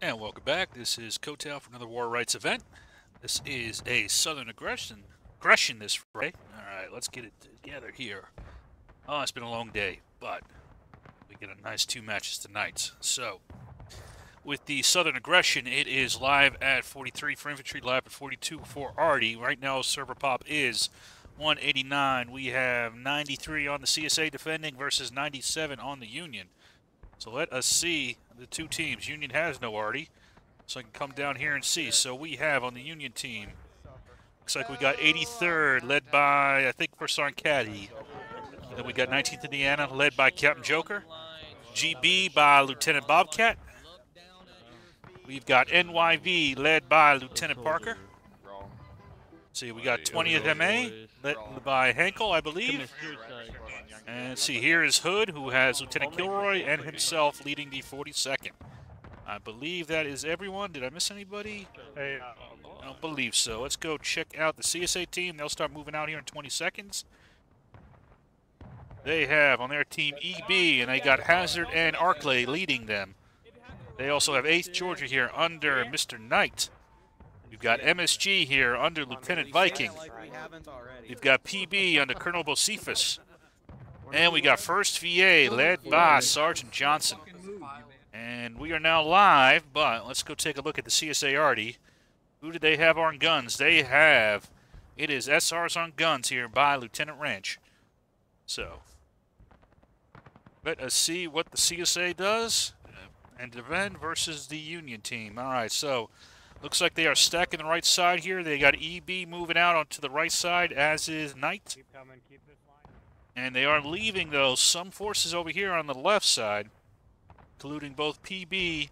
And welcome back. This is Kotal for another War Rights event. This is a Southern aggression this Friday. Alright, let's get it together here. Oh, it's been a long day, but we get a nice 2 matches tonight. So, with the Southern aggression, it is live at 43 for infantry, live at 42 for arty. Right now, server pop is 189. We have 93 on the CSA defending versus 97 on the Union. So let us see the two teams. Union has no arty, so I can come down here and see. So we have on the Union team, looks like we got 83rd, led by, I think, First Sergeant Caddy. And then we got 19th Indiana, led by Captain Joker. GB by Lieutenant Bobcat. We've got NYV, led by Lieutenant Parker. See, we got 20th MA, led by Henkel, I believe. And see, here is Hood, who has Lieutenant Kilroy and himself leading the 42nd. I believe that is everyone. Did I miss anybody? I don't believe so. Let's go check out the CSA team. They'll start moving out here in 20 seconds. They have on their team EB, and they got Hazard and Arkley leading them. They also have 8th Georgia here under Mr. Knight. You've got MSG here under Lieutenant Viking. You've got PB under Colonel Bocephus. And we got 1st VA led by Sergeant Johnson. And we are now live, but let's go take a look at the CSA arty. Who do they have on guns? It is SRs on guns here by Lieutenant Ranch. So, let us see what the CSA does and defend versus the Union team. All right, so looks like they are stacking the right side here. They got EB moving out onto the right side, as is Knight. Keep coming, keep this line. And they are leaving, though, some forces over here on the left side, including both PB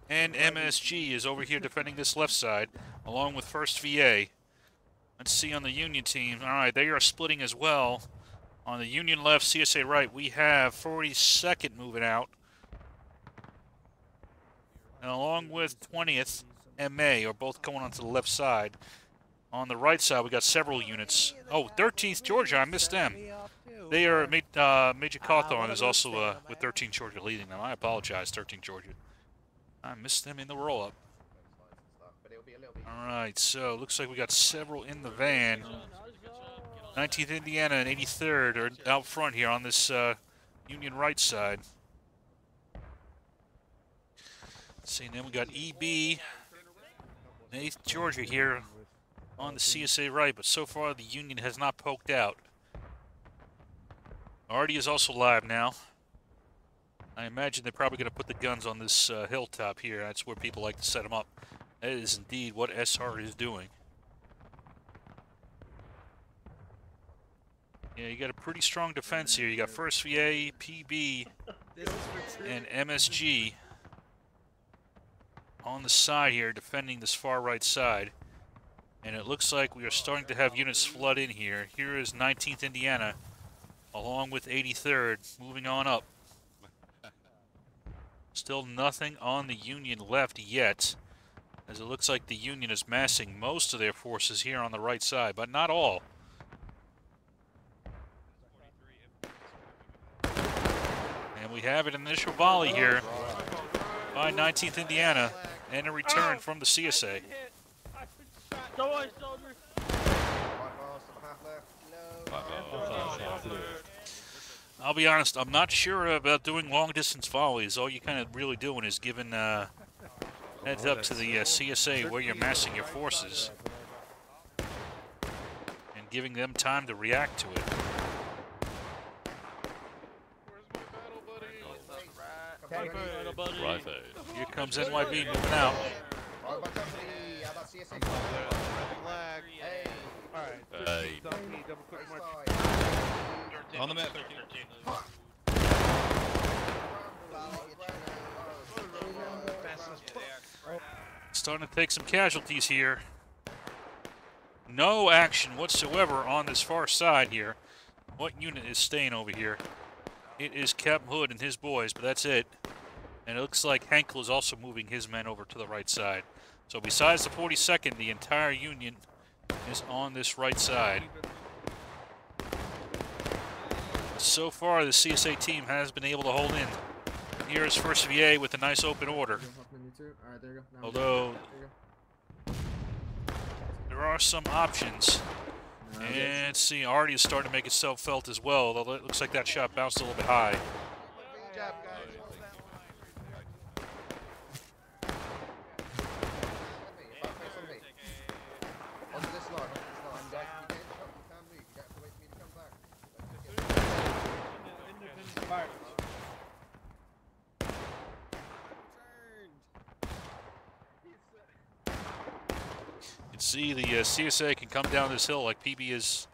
and MSG is over here defending this left side, along with 1st VA. Let's see on the Union team. All right, they are splitting as well. On the Union left, CSA right, we have 42nd moving out. And along with 20th MA are both going onto the left side. On the right side, we got several units. Oh, 13th Georgia, I missed them. They are, Major Cawthorn is also with 13th Georgia leading them. I apologize, 13th Georgia. I missed them in the roll-up. All right, so looks like we got several in the van. 19th Indiana and 83rd are out front here on this Union right side. Let's see, and then we got EB, 8th Georgia here on the CSA right, but so far the Union has not poked out. arty is also live now. I imagine they're probably going to put the guns on this hilltop here. That's where people like to set them up. That is indeed what SR is doing. Yeah, you got a pretty strong defense here. You got 1st VA, PB, and MSG on the side here defending this far right side. And it looks like we are starting to have units flood in here. Here is 19th Indiana, along with 83rd, moving on up. Still nothing on the Union left yet, as it looks like the Union is massing most of their forces here on the right side, but not all. And we have an initial volley here by 19th Indiana, and a return from the CSA. I'll be honest, I'm not sure about doing long-distance volleys. All you're kind of really doing is giving heads up to the CSA where you're massing your forces and giving them time to react to it. Right. Here comes NYB moving out. Hey. On the map. Starting to take some casualties here. No action whatsoever on this far side here. What unit is staying over here? It is Captain Hood and his boys, but that's it. And it looks like Henkel is also moving his men over to the right side. So besides the 42nd, the entire Union is on this right side. So far, the CSA team has been able to hold in. here is 1st VA with a nice open order. Alright, there you go. Although there are some options. And let's see, Artie is starting to make itself felt as well, although it looks like that shot bounced a little bit high. You can see the CSA can come down this hill like PB is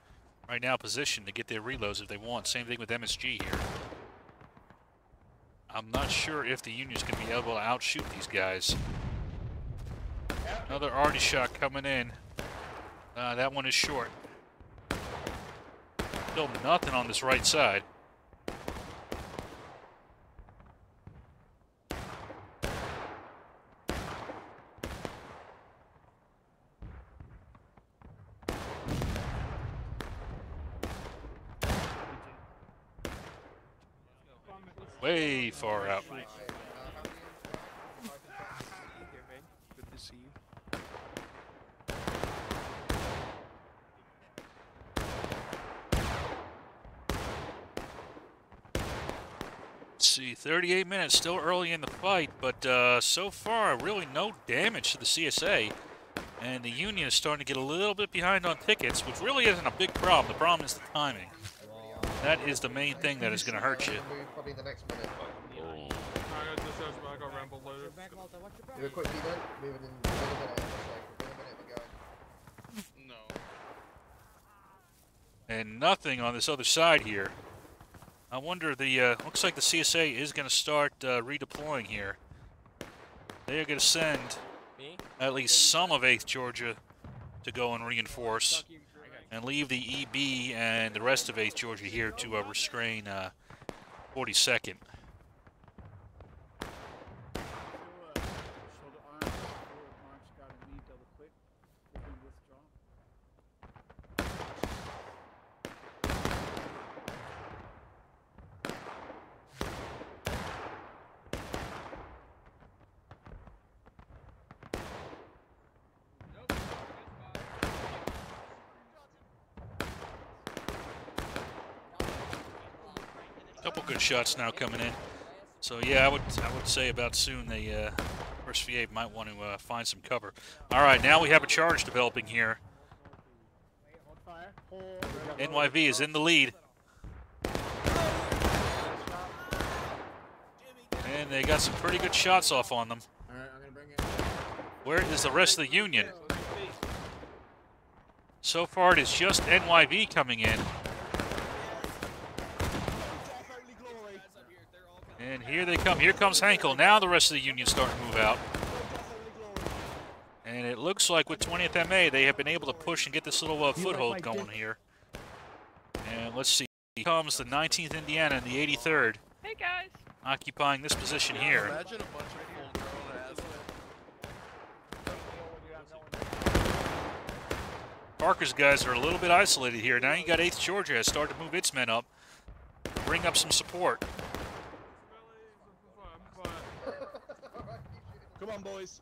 right now positioned to get their reloads if they want. Same thing with MSG here. I'm not sure if the Union's going to be able to outshoot these guys. Another Artie shot coming in. That one is short. Still nothing on this right side. Way far out. Good to see you. Let's see, 38 minutes, still early in the fight, but so far, really no damage to the CSA. And the Union is starting to get a little bit behind on tickets, which really isn't a big problem. The problem is the timing. That is the main thing that is going to hurt you. Probably the next minute. Do it quickly then. Move it in a minute. In a minute we're going. No. And nothing on this other side here. I wonder, looks like the CSA is going to start redeploying here. They are going to send at least some of 8th Georgia to go and reinforce, and leave the EB and the rest of 8th Georgia here to restrain 42nd. Couple good shots now coming in. So yeah, I would say about soon the 1st VA might want to find some cover. All right, now we have a charge developing here. NYV is in the lead. And they got some pretty good shots off on them. Where is the rest of the Union? So far it is just NYV coming in. And here they come. Here comes Hankel. Now the rest of the Union starting to move out. And it looks like with 20th MA, they have been able to push and get this little foothold going here. And let's see. Here comes the 19th Indiana and the 83rd. Hey, guys. Occupying this position here. Imagine a bunch of full grown Parker's guys are a little bit isolated here. Now you got 8th Georgia has started to move its men up. Bring up some support. Come on, boys.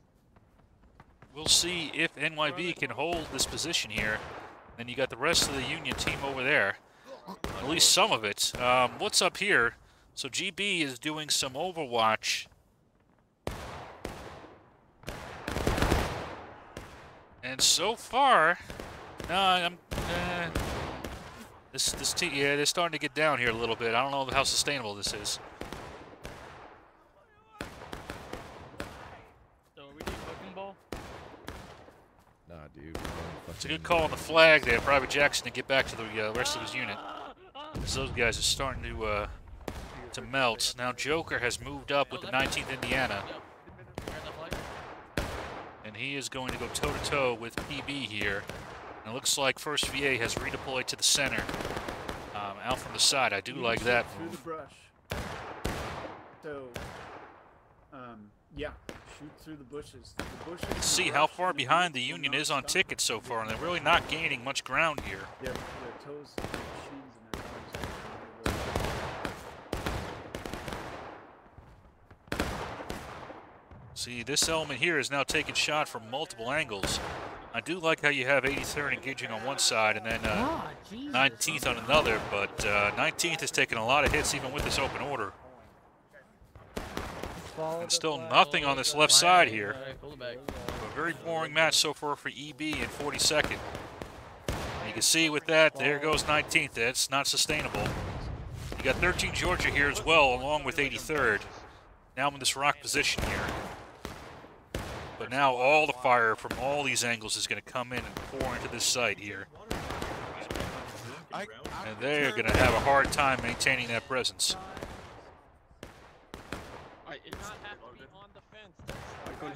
We'll see if NYV can hold this position here. Then you got the rest of the Union team over there. At least some of it. What's up here? So GB is doing some Overwatch. And so far, this team, yeah, they're starting to get down here a little bit. I don't know how sustainable this is. Nah, dude. It's a good call on the flag there, Private Jackson, to get back to the rest of his unit. Because those guys are starting to melt. Now Joker has moved up with the 19th Indiana. And he is going to go toe-to-toe with PB here. And it looks like 1st VA has redeployed to the center. Out from the side. I do like that move. Through the brush. So, yeah, shoot through the bushes. Let's see how far behind the Union is on tickets so far, and they're really not gaining much ground here. Their toes, their shins, and their arms. See, this element here is now taking shot from multiple angles. I do like how you have 83rd engaging on one side and then 19th on another, but 19th is taking a lot of hits even with this open order. And still nothing on this left side here. A very boring match so far for EB in 42nd. And you can see with that, there goes 19th. That's not sustainable. You got 13 Georgia here as well, along with 83rd. Now I'm in this rock position here. But now all the fire from all these angles is going to come in and pour into this site here. And they're going to have a hard time maintaining that presence. I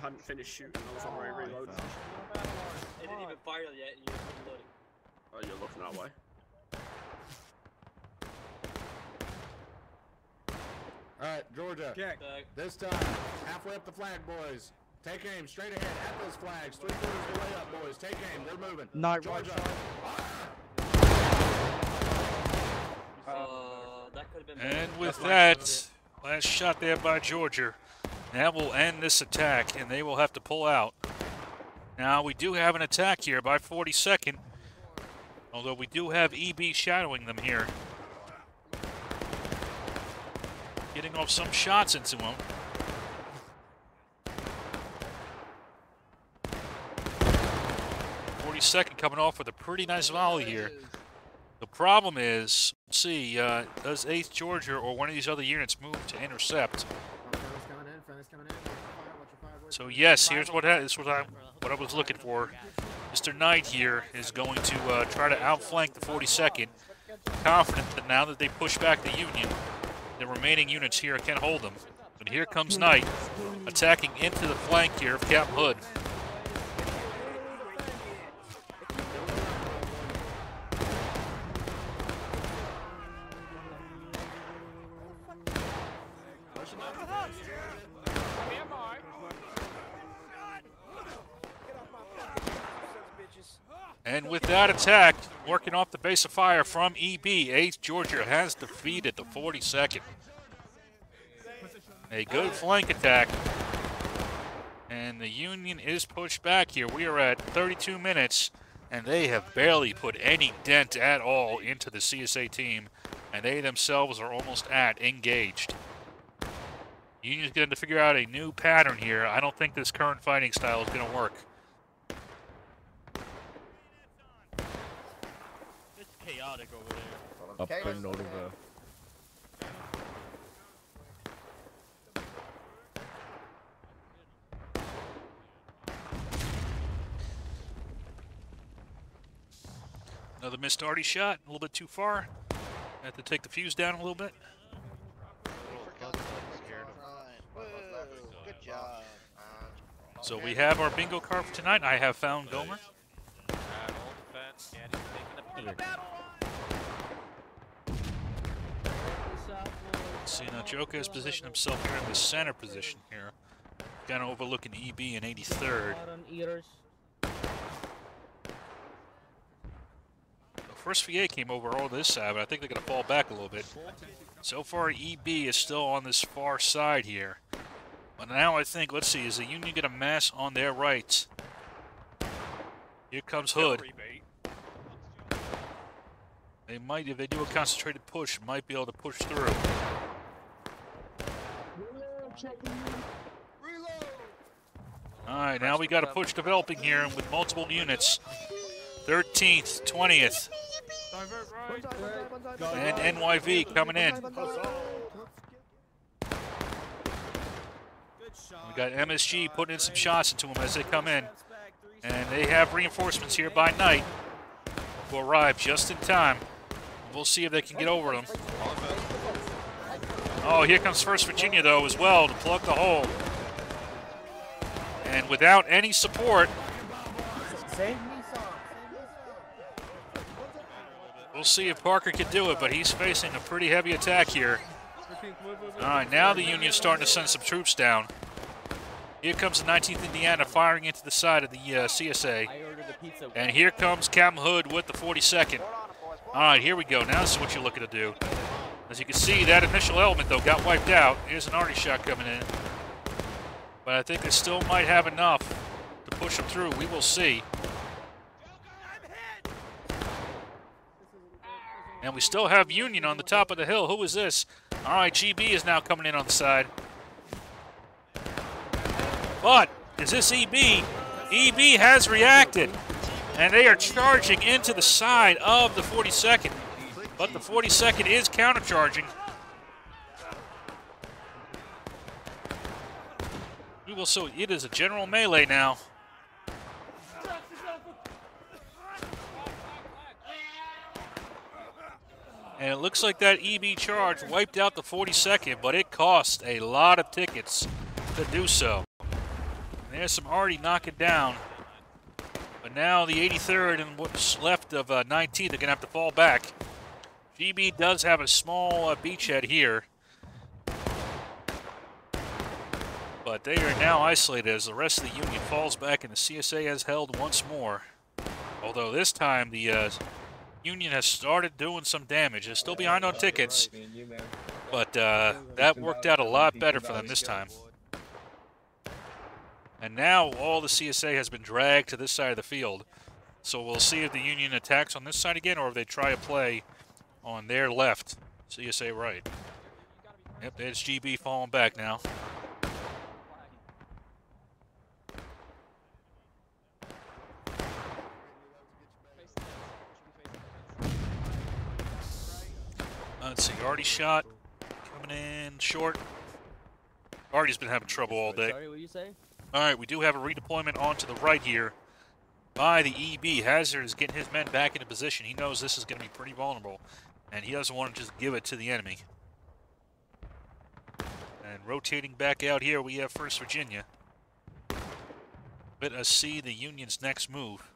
hadn't finished shooting, I was already reloading. It didn't even fire yet, and you're reloading. Oh, you're looking that way. Alright, Georgia. This time, halfway up the flag, boys. Take aim, straight ahead, at those flags. 3/4 of the way up, boys. Take aim, they're moving. Night Georgia. That could have been. And with that, last shot there by Georgia. That will end this attack, and they will have to pull out. Now, we do have an attack here by 42nd, although we do have EB shadowing them here. Getting off some shots into him. Second coming off with a pretty nice volley here. The problem is, let's see, does 8th Georgia or one of these other units move to intercept? So yes, here's what I was looking for. Mr. Knight here is going to try to outflank the 42nd. Confident that now that they push back the Union, the remaining units here can hold them. But here comes Knight attacking into the flank here of Captain Hood. And with that attack, working off the base of fire from EB, 8th Georgia has defeated the 42nd. A good flank attack. And the Union is pushed back here. We are at 32 minutes, and they have barely put any dent at all into the CSA team, and they themselves are almost at engaged. Union's going to figure out a new pattern here. I don't think this current fighting style is going to work. Chaotic over there. Up and over. Another missed arty shot, a little bit too far. Have to take the fuse down a little bit. Good job. So we have our bingo card for tonight. I have found Gomer. See, now Joka has positioned himself here in the center position here. Kind of overlooking EB and 83rd. The first VA came over all this side, but I think they're going to fall back a little bit. So far, EB is still on this far side here. But now I think, let's see, is the Union going to mass on their right? Here comes Hood. They might, if they do a concentrated push, might be able to push through. Alright, now we got a push developing here with multiple units. 13th, 20th. And NYV coming in. We got MSG putting in some shots into them as they come in. And they have reinforcements here by night. Will arrive just in time. We'll see if they can get over them. Oh, here comes 1st Virginia, though, as well, to plug the hole. And without any support, we'll see if Parker can do it, but he's facing a pretty heavy attack here. All right, now the Union's starting to send some troops down. Here comes the 19th Indiana firing into the side of the CSA. And here comes Captain Hood with the 42nd. All right, here we go. Now this is what you're looking to do. As you can see, that initial element, though, got wiped out. Here's an arty shot coming in. But I think they still might have enough to push them through. We will see. And we still have Union on the top of the hill. Who is this? All right, GB is now coming in on the side. But is this EB? EB has reacted. And they are charging into the side of the 42nd. But the 42nd is countercharging. We will see. It is a general melee now. And it looks like that EB charge wiped out the 42nd, but it cost a lot of tickets to do so. And there's some already knocking down. But now the 83rd and what's left of 19th are going to have to fall back. GB does have a small beachhead here. But they are now isolated as the rest of the Union falls back and the CSA has held once more. Although this time the Union has started doing some damage. They're still behind on tickets, but that worked out a lot better for them this time. And now all the CSA has been dragged to this side of the field. So we'll see if the Union attacks on this side again or if they try a play on their left, CSA right. Yep, there's GB falling back now. Let's see, Artie shot coming in short. Artie's been having trouble all day. Sorry, what you say? All right, we do have a redeployment onto the right here by the EB. Hazard is getting his men back into position. He knows this is going to be pretty vulnerable, and he doesn't want to just give it to the enemy. And rotating back out here, we have 1st Virginia. Let us see the Union's next move.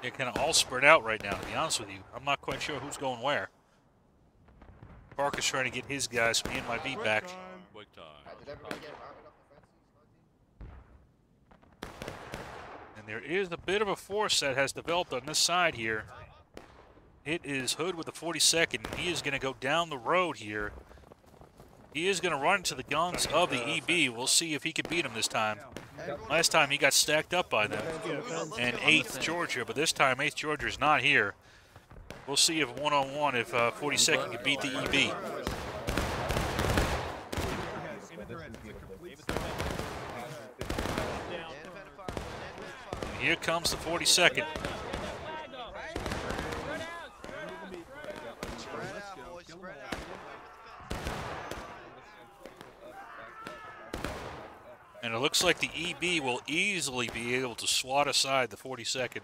They're kind of all spread out right now, to be honest with you. I'm not quite sure who's going where. Parker's trying to get his guys from the NYB back. Did everybody get routed off the fences? And there is a bit of a force that has developed on this side here. It is Hood with the 42nd. He is going to go down the road here. He is going to run to the guns of the EB. We'll see if he can beat him this time. Last time he got stacked up by them. And 8th Georgia, but this time 8th Georgia is not here. We'll see if one-on-one if 42nd can beat the EB. Here comes the 42nd. And it looks like the EB will easily be able to swat aside the 42nd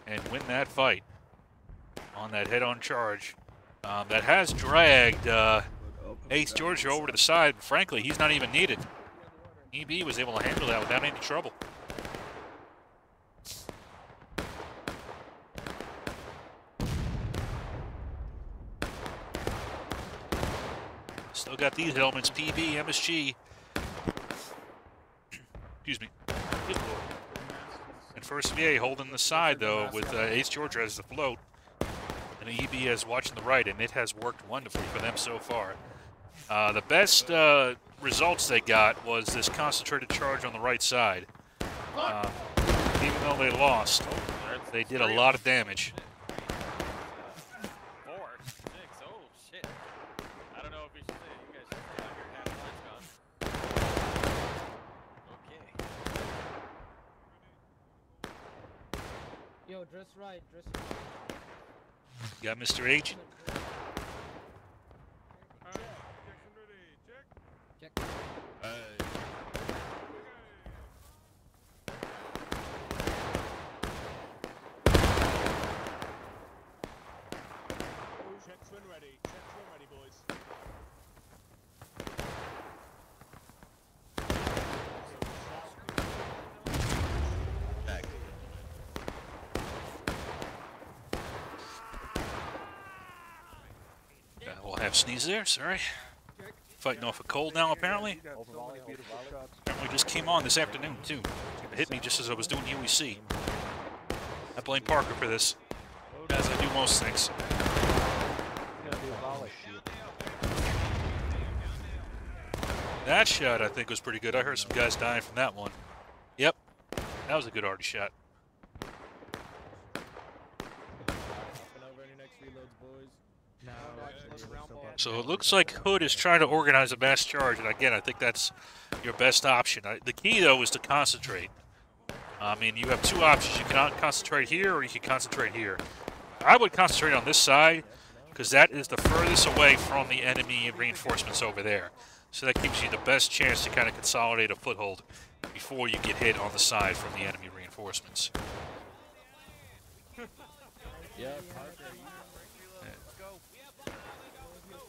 and win that fight on that head-on charge. That has dragged 8th Georgia over to the side. Frankly, he's not even needed. EB was able to handle that without any trouble. Still got these elements, PB, MSG. Excuse me. And 1st VA holding the side, though, with 8th Georgia as the float. And the EB is watching the right, and it has worked wonderfully for them so far. The best results they got was this concentrated charge on the right side. Even though they lost, they did a lot of damage. 4, 6, oh shit. I don't know if we should say you guys should stay out here and have lights gone. Okay. Yo, dress right, dress right. Got Mr. Agent. Check. Check's when ready. Check's when ready, boys. We'll have sneeze there, sorry. Fighting off a cold now, apparently. Apparently just came on this afternoon, too. It hit me just as I was doing UEC. I blame Parker for this, as I do most things. That shot, I think, was pretty good. I heard some guys dying from that one. Yep, that was a good arty shot. So it looks like Hood is trying to organize a mass charge, and again, I think that's your best option. The key, though, is to concentrate. I mean, you have two options. You can concentrate here, or you can concentrate here. I would concentrate on this side, because that is the furthest away from the enemy reinforcements over there. So that gives you the best chance to kind of consolidate a foothold before you get hit on the side from the enemy reinforcements. Yeah.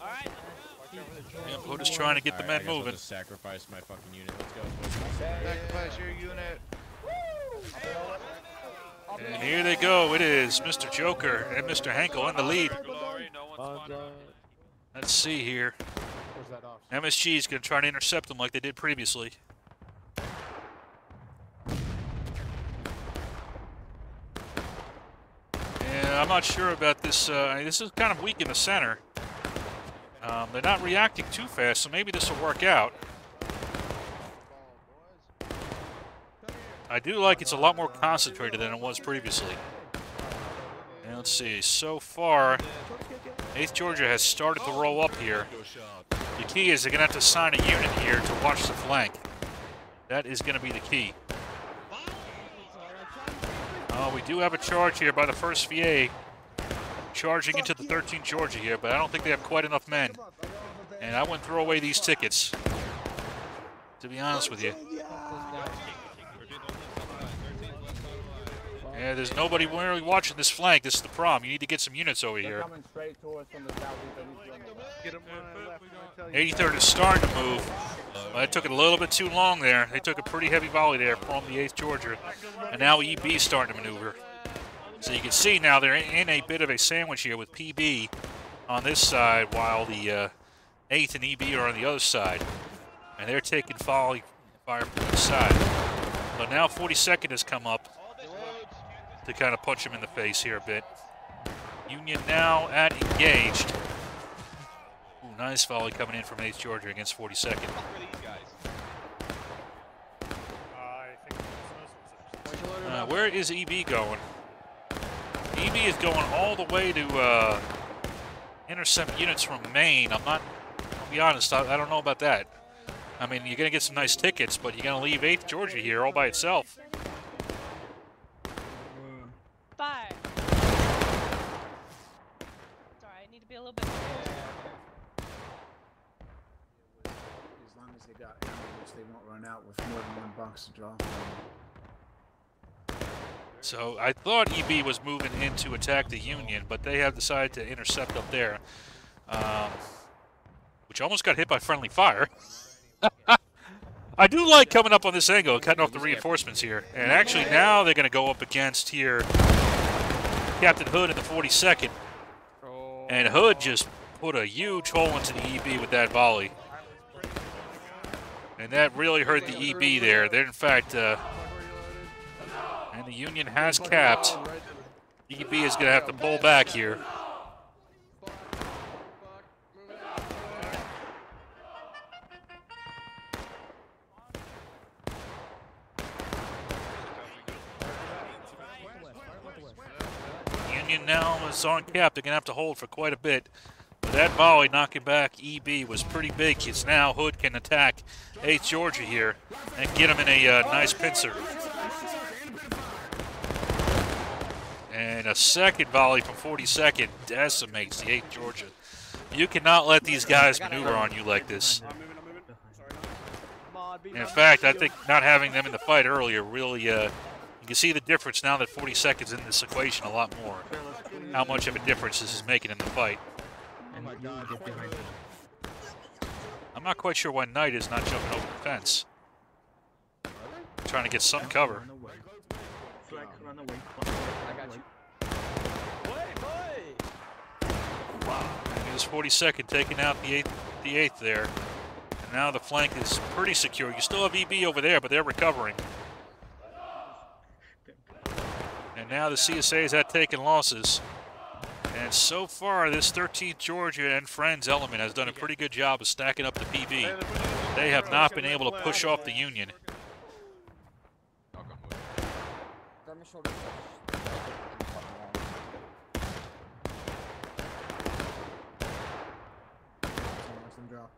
All right. Yeah, Hood is trying to get the men moving. I'll just sacrifice my fucking unit. Let's go. Sacrifice your unit. And here they go. It is Mr. Joker and Mr. Henkel in the lead. Let's see here. MSG is going to try to intercept them like they did previously. Yeah, I'm not sure about this. This is kind of weak in the center. They're not reacting too fast, so maybe this will work out. I do like it's a lot more concentrated than it was previously. And let's see, so far, 8th Georgia has started to roll up here. The key is they're going to have to assign a unit here to watch the flank. That is going to be the key. We do have a charge here by the 1st VA. Charging into the 13th Georgia here, but I don't think they have quite enough men. And I wouldn't throw away these tickets, to be honest with you. Yeah, there's nobody really watching this flank. This is the problem. You need to get some units over here. 83rd is starting to move. Well, it took it a little bit too long there. They took a pretty heavy volley there from the 8th Georgia. And now EB is starting to maneuver. So you can see now they're in a bit of a sandwich here with PB on this side while the 8th and EB are on the other side. And they're taking volley fire from the side. But now 42nd has come up to kind of punch him in the face here a bit. Union now at engaged. Ooh, nice volley coming in from 8th Georgia against 42nd. Where is EB going? EB is going all the way to intercept units from Maine. I'll be honest, I don't know about that. I mean, you're going to get some nice tickets, but you're going to leave 8th Georgia here all by itself. Fire. Sorry, I need to be a little bit more. As long as they got ammo, which they won't run out with more than one box to draw. So I thought EB was moving in to attack the Union, but they have decided to intercept up there, which almost got hit by friendly fire. I do like coming up on this angle, cutting off the reinforcements here. And actually now they're going to go up against here Captain Hood in the 42nd. And Hood just put a huge hole into the EB with that volley. And that really hurt the EB there. They're in fact, and the Union has capped. EB is going to have to pull back here. Union now is on cap. They're going to have to hold for quite a bit. But that volley knocking back EB was pretty big. It's now Hood can attack 8th Georgia here and get him in a nice pincer. And a second volley from 42nd decimates the 8th Georgia. You cannot let these guys maneuver on you like this. And in fact, I think not having them in the fight earlier really, you can see the difference now that 42nd's in this equation a lot more. How much of a difference this is making in the fight. I'm not quite sure why Knight is not jumping over the fence. Trying to get some cover. Here's 42nd taking out the 8th there. And now the flank is pretty secure. You still have EB over there, but they're recovering. And now the CSAs have taken losses. And so far, this 13th Georgia and Friends element has done a pretty good job of stacking up the PB. They have not been able to push off the Union. Grab my shoulder. Some drop.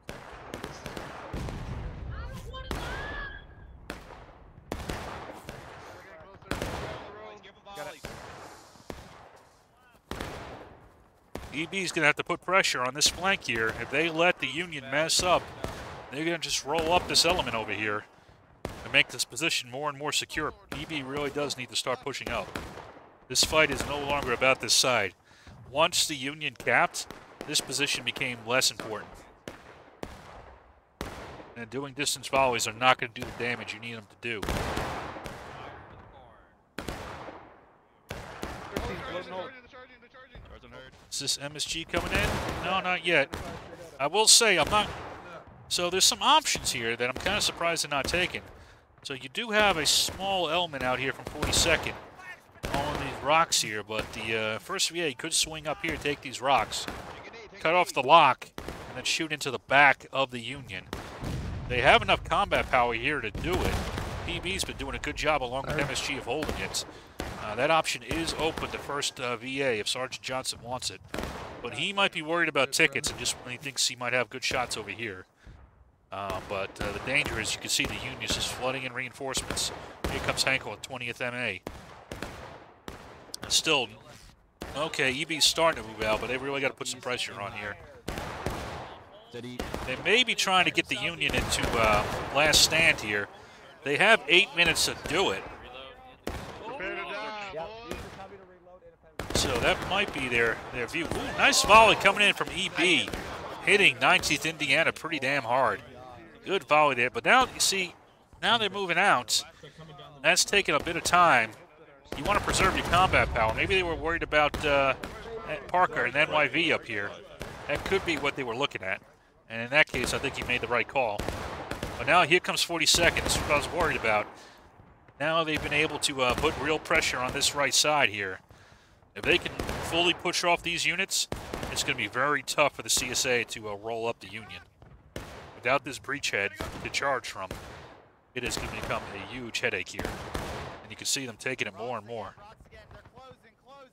EB's going to have to put pressure on this flank here. If they let the Union mess up, they're going to just roll up this element over here and make this position more and more secure. EB really does need to start pushing up. This fight is no longer about this side. Once the Union capped, this position became less important. And doing distance volleys are not going to do the damage you need them to do. Is this MSG coming in? No, not yet. I will say I'm not... So there's some options here that I'm kind of surprised they're not taking. So you do have a small element out here from 42nd on these rocks here, but the 1st VA could swing up here, take these rocks, cut off the lock, and then shoot into the back of the Union. They have enough combat power here to do it. PB's been doing a good job along with MSG of holding it. That option is open to 1st VA if Sergeant Johnson wants it. But he might be worried about tickets and just when he thinks he might have good shots over here. But the danger is you can see the Union's just flooding in reinforcements. Here comes Hankel at 20th MA. And still, okay, EB's starting to move out, but they really got to put some pressure on here. They may be trying to get the Union into last stand here. They have 8 minutes to do it. So that might be their view. Ooh, nice volley coming in from EB, hitting 19th Indiana pretty damn hard. Good volley there, but now you see, now they're moving out. That's taking a bit of time. You want to preserve your combat power. Maybe they were worried about Parker and NYV up here. That could be what they were looking at. And in that case, I think he made the right call. But now here comes 42nd. That's what I was worried about. Now they've been able to put real pressure on this right side here. If they can fully push off these units, it's going to be very tough for the CSA to roll up the Union. Without this breachhead to charge from, it is going to become a huge headache here. And you can see them taking it more and more.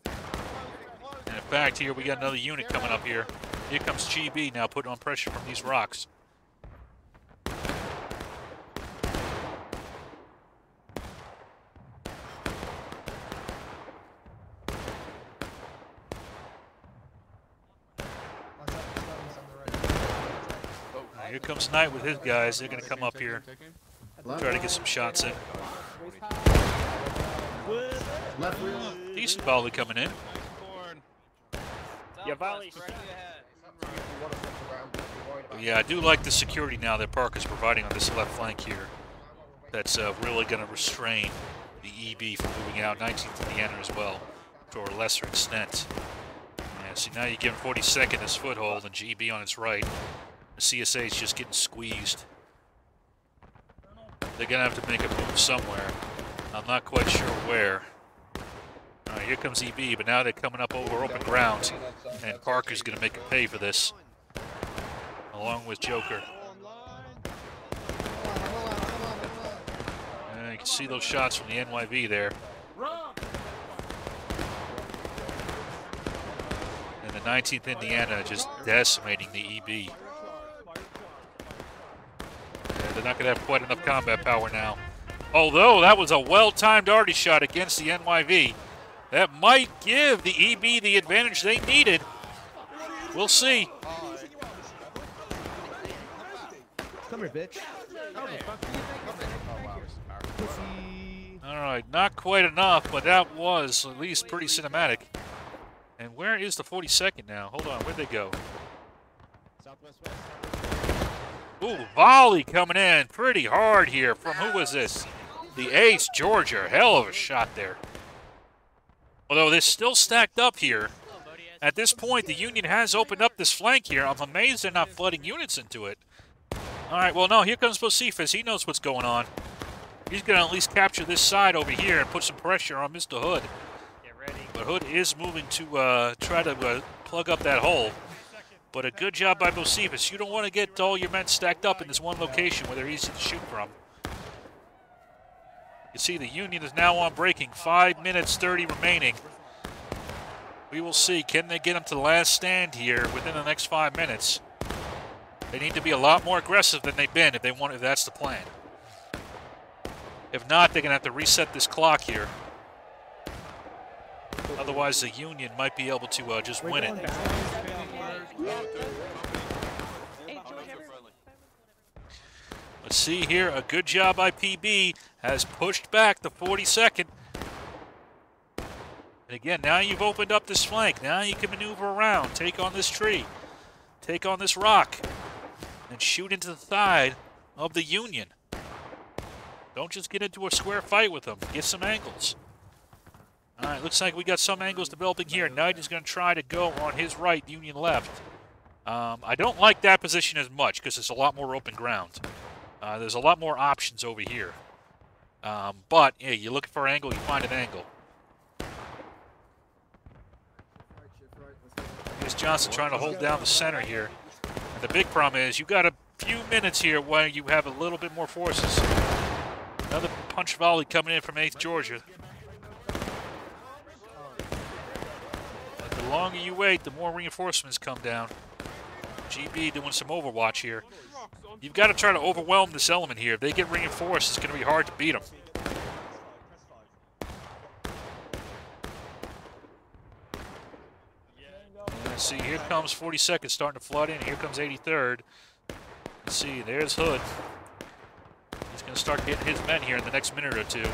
And in fact, here we got another unit coming up here. Here comes GB now putting on pressure from these rocks. Here comes Knight with his guys. They're going to come up here, try to get some shots in. Decent volley coming in. Yeah, volley. Yeah, I do like the security now that Park is providing on this left flank here. That's really going to restrain the EB from moving out. 19th Indiana as well, to a lesser extent. Yeah, see, now you're giving 42nd this foothold and GB on its right. The CSA is just getting squeezed. They're going to have to make a move somewhere. I'm not quite sure where. All right, here comes EB, but now they're coming up over open ground, and Parker's going to make a pay for this, along with Joker. And you can see those shots from the NYV there. And the 19th Indiana just decimating the EB. They're not going to have quite enough combat power now. Although that was a well-timed arty shot against the NYV. That might give the EB the advantage they needed. We'll see. Come here, bitch. All right, not quite enough, but that was at least pretty cinematic. And where is the 42nd now? Hold on, where'd they go? Ooh, volley coming in pretty hard here from, who was this? The ace, Georgia. Hell of a shot there. Although they're still stacked up here. At this point, the Union has opened up this flank here. I'm amazed they're not flooding units into it. All right, well, no, here comes Bocephus. He knows what's going on. He's going to at least capture this side over here and put some pressure on Mr. Hood. Get ready. But Hood is moving to try to plug up that hole. But a good job by Bocephus. You don't want to get all your men stacked up in this one location where they're easy to shoot from. You see the Union is now on breaking. 5 minutes 30 remaining. We will see. Can they get them to the last stand here within the next 5 minutes? They need to be a lot more aggressive than they've been if that's the plan. If not, they're going to have to reset this clock here. Otherwise, the Union might be able to just win it. Let's see here. A good job by PB has pushed back the 42nd. And again, now you've opened up this flank. Now you can maneuver around, take on this tree, take on this rock, and shoot into the side of the Union. Don't just get into a square fight with them. Get some angles. All right, looks like we got some angles developing here. Knight is going to try to go on his right, Union left. I don't like that position as much because it's a lot more open ground. There's a lot more options over here. But, yeah, you're looking for an angle, you find an angle. Here's Johnson trying to hold down the center here. And the big problem is you've got a few minutes here where you have a little bit more forces. Another punch volley coming in from 8th Georgia. But the longer you wait, the more reinforcements come down. GB doing some overwatch here. You've got to try to overwhelm this element here. If they get reinforced, it's going to be hard to beat them. And see, here comes 42nd starting to flood in. Here comes 83rd. See, there's Hood. He's going to start getting his men here in the next minute or two.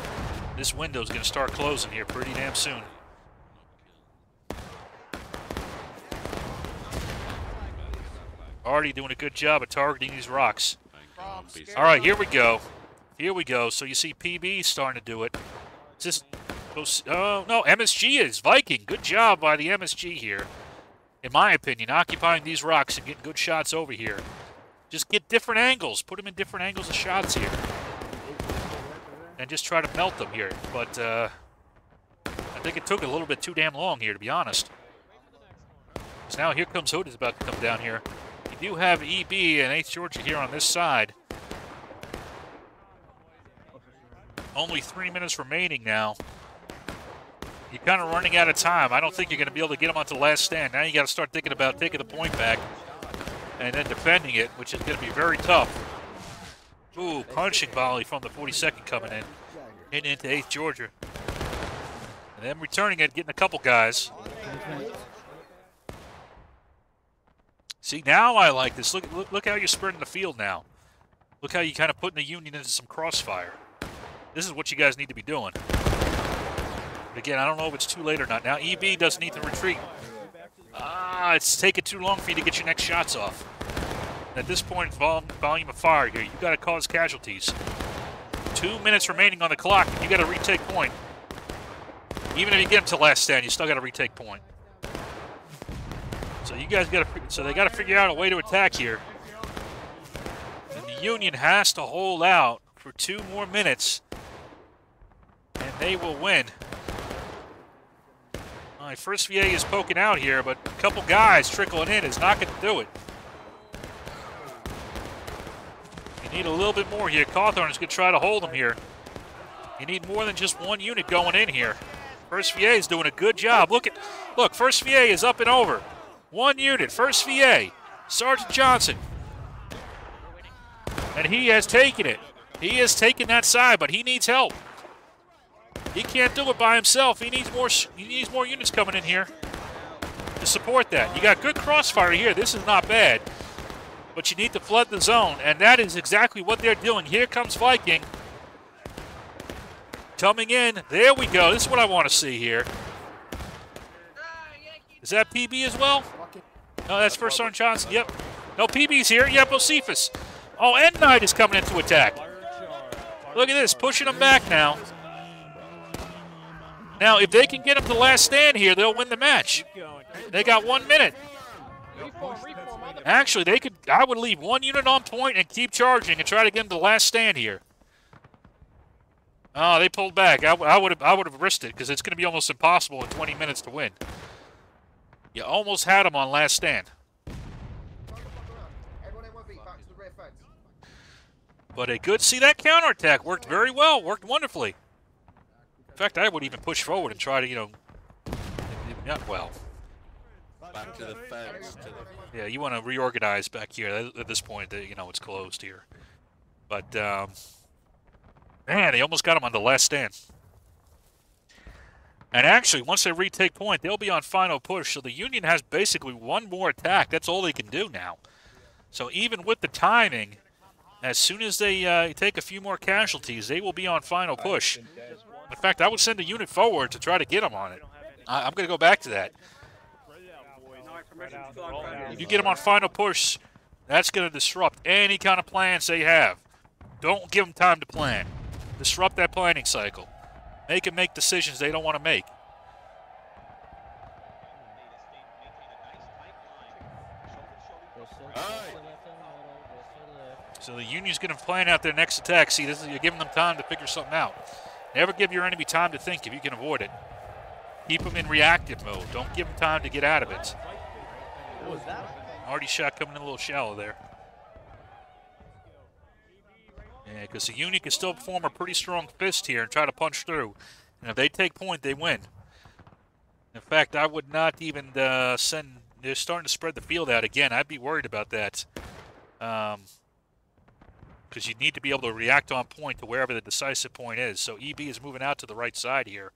This window's going to start closing here pretty damn soon. Already doing a good job of targeting these rocks. All right, here we go. Here we go. So you see PB starting to do it. Just, oh, no, MSG is. Viking, good job by the MSG here. In my opinion, occupying these rocks and getting good shots over here. Just get different angles. Put them in different angles of shots here. And just try to melt them here. But I think it took a little bit too damn long here, to be honest. So now here comes Hood is about to come down here. You do have EB and 8th Georgia here on this side. Only 3 minutes remaining now. You're kind of running out of time. I don't think you're going to be able to get them onto the last stand. Now you got to start thinking about taking the point back and then defending it, which is going to be very tough. Ooh, punching volley from the 42nd coming in. Hitting into 8th Georgia. And then returning it, getting a couple guys. See, now I like this. Look how you're spreading the field now. Look how you kind of putting the Union into some crossfire. This is what you guys need to be doing. But again, I don't know if it's too late or not. Now, EB does need to retreat. It's taking too long for you to get your next shots off. At this point, it's volume of fire here. You've got to cause casualties. 2 minutes remaining on the clock, and you got to retake point. Even if you get them to last stand, you still got to retake point. So you guys got to. So they got to figure out a way to attack here. And the Union has to hold out for 2 more minutes, and they will win. All right, first VA is poking out here, but a couple guys trickling in is not going to do it. You need a little bit more here. Cawthorn is going to try to hold them here. You need more than just one unit going in here. First VA is doing a good job. Look, First VA is up and over. 1 unit, First VA, Sergeant Johnson. And he has taken it. He has taken that side, but he needs help. He can't do it by himself. He needs more units coming in here to support that. You got good crossfire here. This is not bad. But you need to flood the zone, and that is exactly what they're doing. Here comes Viking. Coming in. There we go. This is what I want to see here. Is that PB as well? No, that's First Sergeant Johnson. Yep. No, PB's here. Yep, Bocephus. Oh, and Knight is coming into attack. Look at this. Pushing them back now. Now, if they can get them to the last stand here, they'll win the match. They got 1 minute. Actually, they could. I would leave 1 unit on point and keep charging and try to get them to the last stand here. Oh, they pulled back. I would have risked it because it's going to be almost impossible in 20 minutes to win. You almost had them on last stand. But a good, see that counterattack worked very well, worked wonderfully. In fact, I would even push forward and try to, you know, not well. Back to the fence. Yeah, you want to reorganize back here. At this point, you know, it's closed here. But, man, they almost got him on the last stand. And actually, once they retake point, they'll be on final push. So the Union has basically one more attack. That's all they can do now. So even with the timing, as soon as they take a few more casualties, they will be on final push. In fact, I would send a unit forward to try to get them on it. I'm going to go back to that. If you get them on final push, that's going to disrupt any kind of plans they have. Don't give them time to plan. Disrupt that planning cycle. Make them make decisions they don't want to make. So the Union's going to plan out their next attack. See, this is, you're giving them time to figure something out. Never give your enemy time to think if you can avoid it. Keep them in reactive mode. Don't give them time to get out of it. What was that? Already shot coming in a little shallow there. Yeah, because the Union can still form a pretty strong fist here and try to punch through. And if they take point, they win. In fact, I would not even send... They're starting to spread the field out again. I'd be worried about that. Because you need to be able to react on point to wherever the decisive point is. So EB is moving out to the right side here.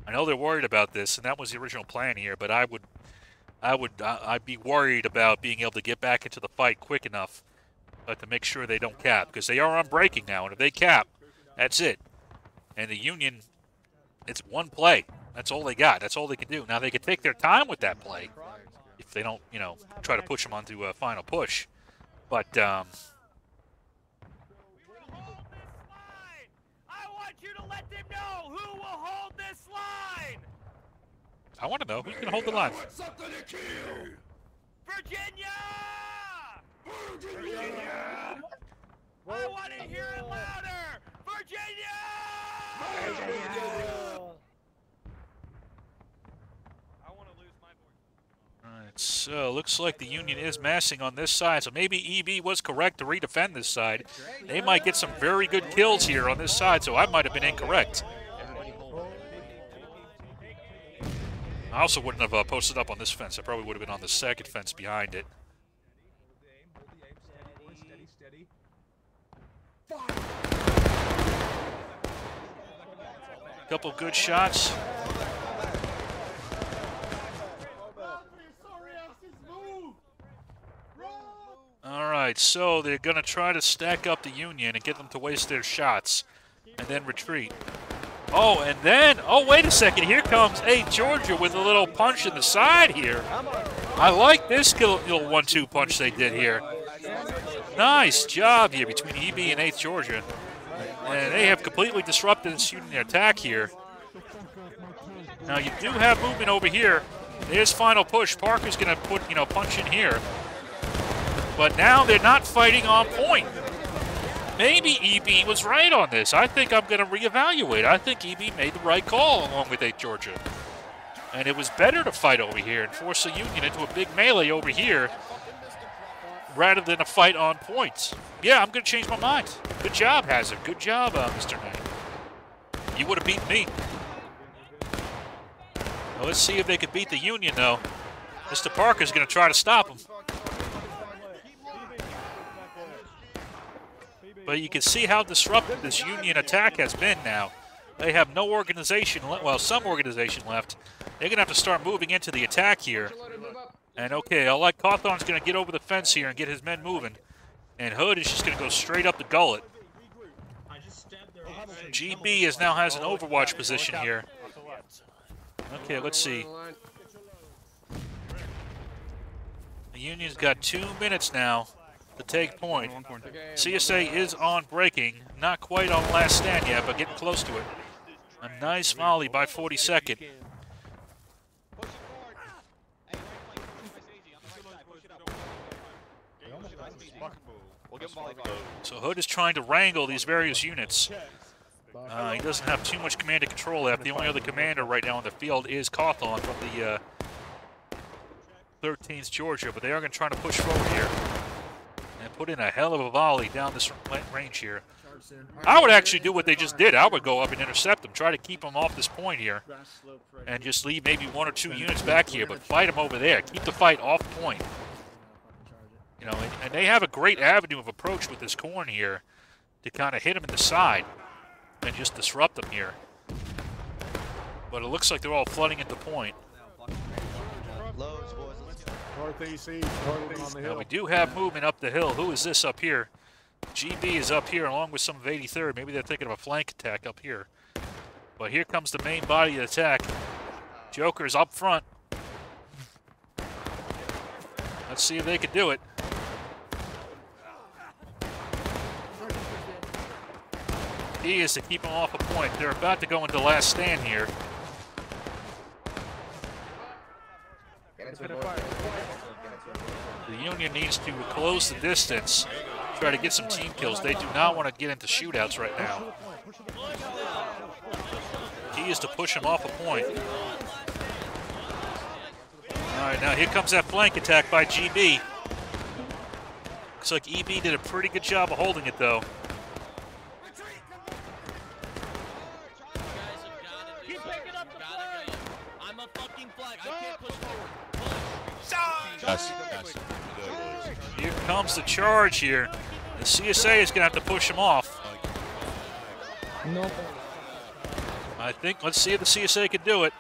I know they're worried about this, and that was the original plan here, but I'd be worried about being able to get back into the fight quick enough to make sure they don't cap, because they are on breaking now, and if they cap, that's it. And the Union, it's one play. That's all they got. That's all they can do. Now, they can take their time with that play if they don't, you know, try to push them onto a final push. But, I want you to let them know who will hold this line! I want to know who's going to hold the line. Virginia! Virginia! I want to hear it louder! Virginia! I want to lose my voice. All right, so looks like the Union is massing on this side, so maybe EB was correct to redefend this side. They might get some very good kills here on this side, so I might have been incorrect. I also wouldn't have posted up on this fence. I probably would have been on the second fence behind it. Couple good shots. All right, so they're going to try to stack up the Union and get them to waste their shots and then retreat. Oh, and then, oh, wait a second. Here comes Georgia with a little punch in the side here. I like this little 1-2 punch they did here. Nice job here between EB and 8th Georgia. And they have completely disrupted this Union attack here. Now, you do have movement over here. There's final push. Parker's going to put, punch in here. But now they're not fighting on point. Maybe EB was right on this. I think I'm going to reevaluate. I think EB made the right call along with 8th Georgia. And it was better to fight over here and force the Union into a big melee over here rather than a fight on points. Yeah, I'm going to change my mind. Good job, Hazard. Good job, Mr. Knight. You would have beaten me. Well, let's see if they can beat the Union, though. Mr. Parker's going to try to stop them. But you can see how disruptive this Union attack has been now. They have no organization, well, some organization left. They're going to have to start moving into the attack here. And okay, I like Cawthorn's going to get over the fence here and get his men moving. And Hood is just going to go straight up the gullet. GB now has an overwatch position here. Okay, let's see. The Union's got 2 minutes now to take point. CSA is on breaking. Not quite on last stand yet, but getting close to it. A nice volley by 42nd. So Hood is trying to wrangle these various units. He doesn't have too much command and control left. The only other commander right now on the field is Cawthorn from the 13th Georgia, but they are going to try to push forward here. and put in a hell of a volley down this range here. Charge soon. I would actually do what they just did. I would go up and intercept them, try to keep them off this point here, Grass slope right and here. just leave maybe 1 or 2 units back here, but fight them over there. Keep the fight off point. You know, and they have a great avenue of approach with this corn here to kind of hit them in the side and just disrupt them here. But it looks like they're all flooding at the point. Loads, boys. Let's go. Northeast, northeast on the Now hill. we do have movement up the hill. Who is this up here? GB is up here along with some of 83rd. Maybe they're thinking of a flank attack up here. But here comes the main body of the attack. Joker's up front. Let's see if they can do it. Key is to keep them off a point. They're about to go into last stand here. The Union needs to close the distance, try to get some team kills. They do not want to get into shootouts right now. Key is to push them off a point. All right, now here comes that flank attack by GB. Looks like EB did a pretty good job of holding it, though. Here comes the charge here. The CSA is going to have to push him off. I think, let's see if the CSA can do it.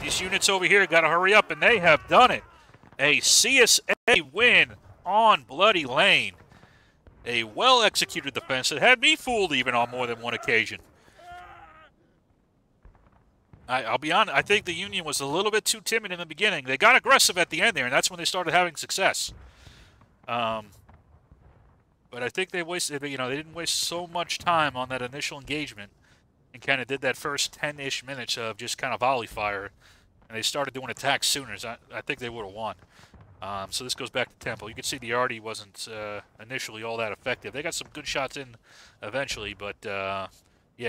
These units over here got to hurry up, and they have done it. A CSA win on Bloody Lane. A well-executed defense that had me fooled even on more than one occasion. I'll be honest, I think the Union was a little bit too timid in the beginning. They got aggressive at the end there, and that's when they started having success. But I think they wasted, they didn't waste so much time on that initial engagement and kind of did that first 10-ish minutes of just kind of volley fire, and they started doing attacks sooner. I think they would have won. So this goes back to tempo. You can see the arty wasn't initially all that effective. They got some good shots in eventually, but yeah,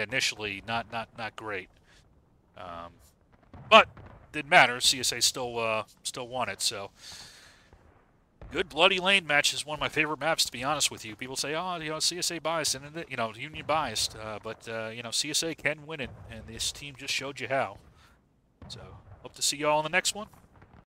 initially not great. But didn't matter. CSA still won it. So good Bloody Lane match is one of my favorite maps, to be honest with you. People say, oh, CSA biased, and Union biased, but CSA can win it, and this team just showed you how. So hope to see you all in the next one.